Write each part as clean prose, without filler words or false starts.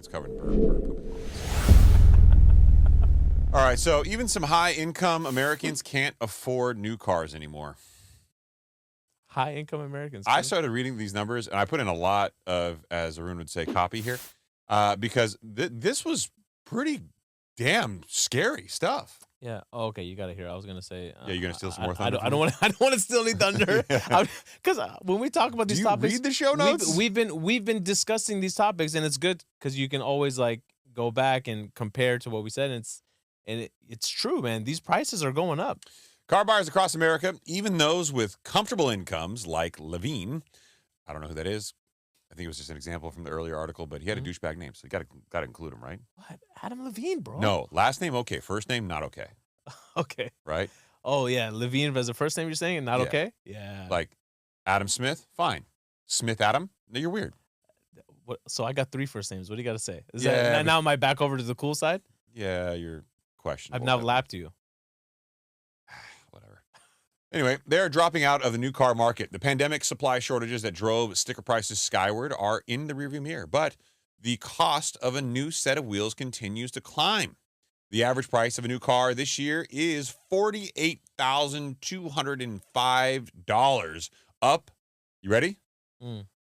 Mine's covered in bird poop. All right, so even some high-income Americans can't afford new cars anymore. High-income Americans. I started reading these numbers, and I put in a lot of, as Arun would say, copy here, because this was pretty damn scary stuff. Yeah. Oh, okay. You got to hear. I was gonna say. Yeah, you're gonna steal some more thunder. I don't want to steal any thunder. Because when we talk about these topics, read the show notes? We've been discussing these topics, and it's good because you can always like go back and compare to what we said. And it's true, man. These prices are going up. Car buyers across America, even those with comfortable incomes like Levine, I don't know who that is. I think it was just an example from the earlier article, but he had a douchebag name, so you got to include him, right? What? Adam Levine, bro? No, last name okay, first name not okay. Okay. Right? Oh yeah, Levine as the first name you're saying, and not okay? Yeah. Like Adam Smith, fine. Smith Adam, no, you're weird. What, so I got 3 first names. What do you got to say? Now am I back over to the cool side? Yeah, you're questionable. I've now lapped you. Whatever. Anyway, they're dropping out of the new car market. The pandemic supply shortages that drove sticker prices skyward are in the rearview mirror, but the cost of a new set of wheels continues to climb. The average price of a new car this year is $48,205, up, you ready?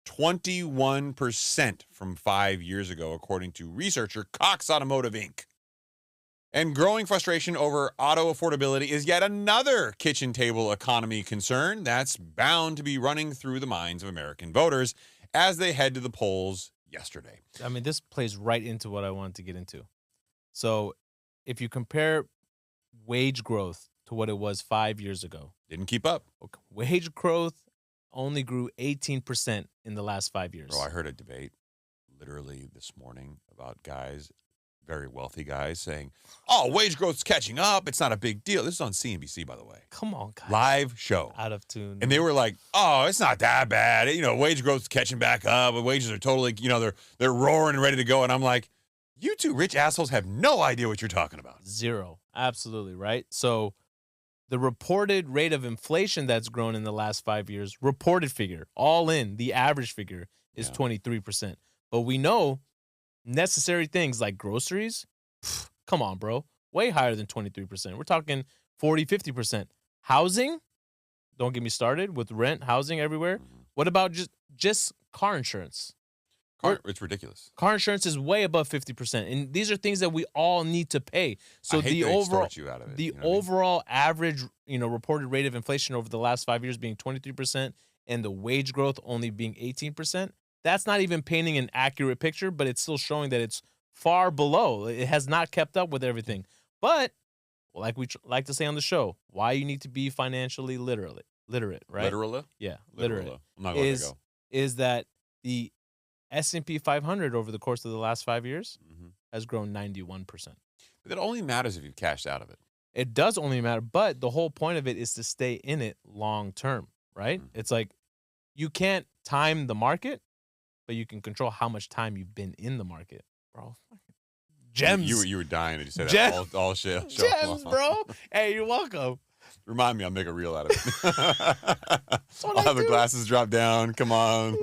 21% from 5 years ago, according to researcher Cox Automotive, Inc. And growing frustration over auto affordability is yet another kitchen table economy concern that's bound to be running through the minds of American voters as they head to the polls yesterday. I mean, this plays right into what I wanted to get into. So if you compare wage growth to what it was 5 years ago. Didn't keep up. Wage growth only grew 18% in the last 5 years. Bro, I heard a debate literally this morning about guys, very wealthy guys, saying, oh, wage growth's catching up. It's not a big deal. This is on CNBC, by the way. Come on, guys. Live show. Out of tune. And they were like, oh, it's not that bad. You know, wage growth's catching back up. Wages are totally, they're roaring and ready to go. And I'm like, you two rich assholes have no idea what you're talking about. Zero. Absolutely, right? So the reported rate of inflation that's grown in the last 5 years, reported figure, all in, the average figure is 23%. But we know necessary things like groceries, come on, bro, way higher than 23%. We're talking 40, 50%. Housing, don't get me started with rent, housing everywhere. What about just car insurance? It's ridiculous. Car insurance is way above 50%, and these are things that we all need to pay. So I hate the they overall, extort you out of it, the overall average, reported rate of inflation over the last 5 years being 23%, and the wage growth only being 18%. That's not even painting an accurate picture, but it's still showing that it's far below. It has not kept up with everything. But like we like to say on the show, why you need to be financially literate, right? Literally? Yeah, literate. I'm not going to go. Is that the S&P 500 over the course of the last 5 years has grown 91%. But it only matters if you've cashed out of it. It does only matter, but the whole point of it is to stay in it long term, right? It's like you can't time the market, but you can control how much time you've been in the market, bro. Gems. You were dying to say that all shit. Gems, bro. Hey, you're welcome. Remind me, I'll make a reel out of it. I'll have the glasses drop down. Come on.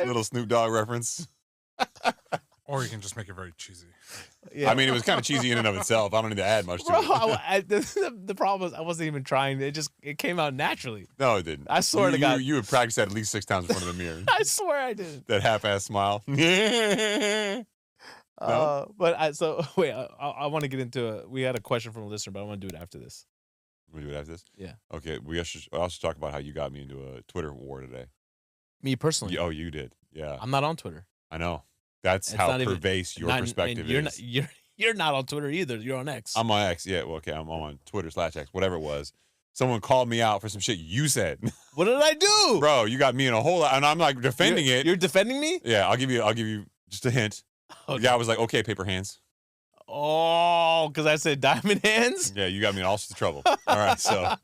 Little Snoop Dogg reference. Or you can just make it very cheesy. Yeah. I mean, it was kind of cheesy in and of itself. I don't need to add much to it. The problem is I wasn't even trying. It came out naturally. No, it didn't. I swear to God. You would practice that at least 6 times in front of the mirror. I swear I didn't. That half-ass smile. No? But I want to get into we had a question from a listener, but I want to do it after this. We do it after this? Yeah. Okay. We should also talk about how you got me into a Twitter war today. Me personally? Oh, you did. Yeah. I'm not on Twitter. I know. That's how pervasive your perspective is. You're not on Twitter either. You're on X. I'm on X. Yeah. Well, okay. I'm on Twitter/X, whatever it was. Someone called me out for some shit you said. What did I do? Bro, you got me in a whole lot, and I'm like defending it. You're defending me? Yeah. I'll give you just a hint. Okay. The guy was like, okay, paper hands. Oh, because I said diamond hands? Yeah, you got me in all sorts of trouble. All right, so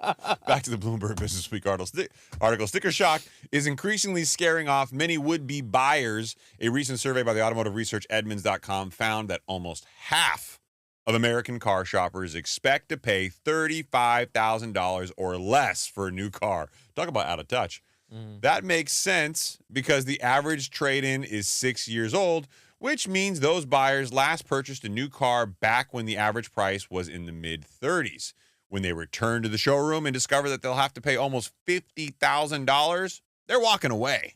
back to the Bloomberg Business Week article. Sticker shock is increasingly scaring off many would-be buyers. A recent survey by the automotive research Edmunds.com found that almost half of American car shoppers expect to pay $35,000 or less for a new car. Talk about out of touch. That makes sense because the average trade-in is 6 years old, which means those buyers last purchased a new car back when the average price was in the mid-30s. When they return to the showroom and discover that they'll have to pay almost $50,000, they're walking away.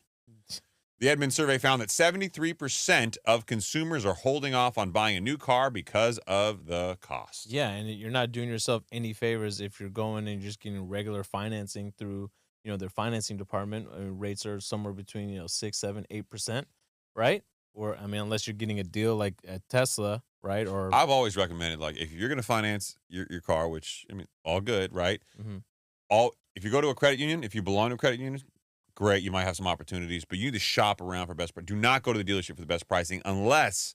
The Edmunds survey found that 73% of consumers are holding off on buying a new car because of the cost. Yeah, and you're not doing yourself any favors if you're going and just getting regular financing through, their financing department. Rates are somewhere between, 6, 7, 8%, right? Or, unless you're getting a deal like at Tesla, right? Or I've always recommended, like, if you're going to finance your car, which, all good, right? If you go to a credit union, if you belong to a credit union, great, you might have some opportunities, but you need to shop around for best price. Do not go to the dealership for the best pricing unless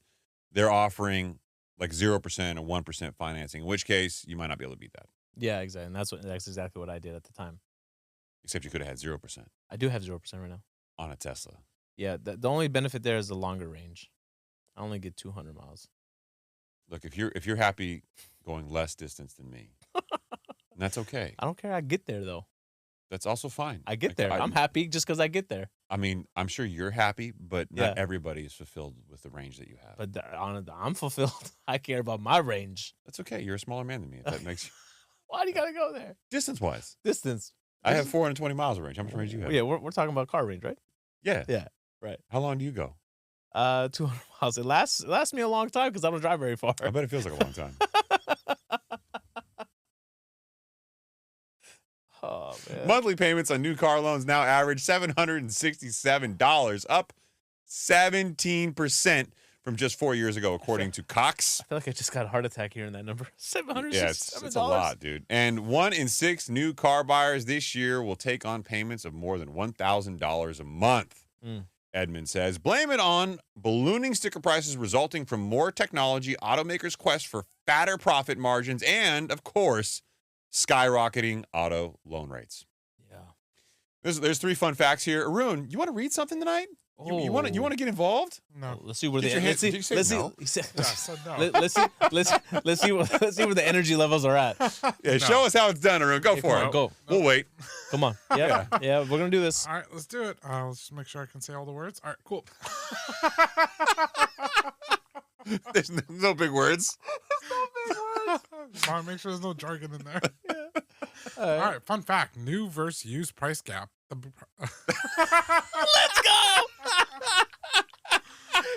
they're offering like 0% or 1% financing, in which case you might not be able to beat that. Yeah, exactly. And that's exactly what I did at the time. Except you could have had 0%. I do have 0% right now. On a Tesla. Yeah, the only benefit there is the longer range. I only get 200 miles. Look, if you're happy going less distance than me, that's okay. I don't care. I get there, though. That's also fine. I get there. I'm happy just because I get there. I'm sure you're happy, but not everybody is fulfilled with the range that you have. But I'm fulfilled. I care about my range. That's okay. You're a smaller man than me. If that makes you... Why do you got to go there? Distance-wise. Distance. I have 420 miles of range. How much range do you have? Yeah, we're talking about car range, right? Yeah. Yeah, right. How long do you go? 200 miles. It lasts me a long time because I don't drive very far. I bet it feels like a long time. Oh, man. Monthly payments on new car loans now average $767, up 17% from just 4 years ago, according to Cox. I feel like I just got a heart attack hearing that number. $767. Yeah, it's a lot, dude. And 1 in 6 new car buyers this year will take on payments of more than $1,000 a month. Edmund says, blame it on ballooning sticker prices resulting from more technology, automakers' quest for fatter profit margins, and, of course, skyrocketing auto loan rates. Yeah. There's 3 fun facts here. Arun, you want to read something tonight? You want to get involved? No. Let's see where Did you say no? Yeah, I said no. Let's see where the energy levels are at. Yeah, show us how it's done, Arun. Go for it. Go. We'll wait. Come on. Yeah, we're gonna do this. All right, let's do it. Let's just make sure I can say all the words. All right, cool. There's no big words. Just want to make sure there's no jargon in there. All right, fun fact: new versus used price gap. Let's go.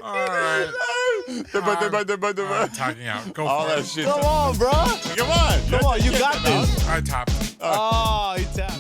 All right. I'm talking out. Go all for that it. shit. Come on, bro. Come on. You got this. I tapped. Oh, he tapped.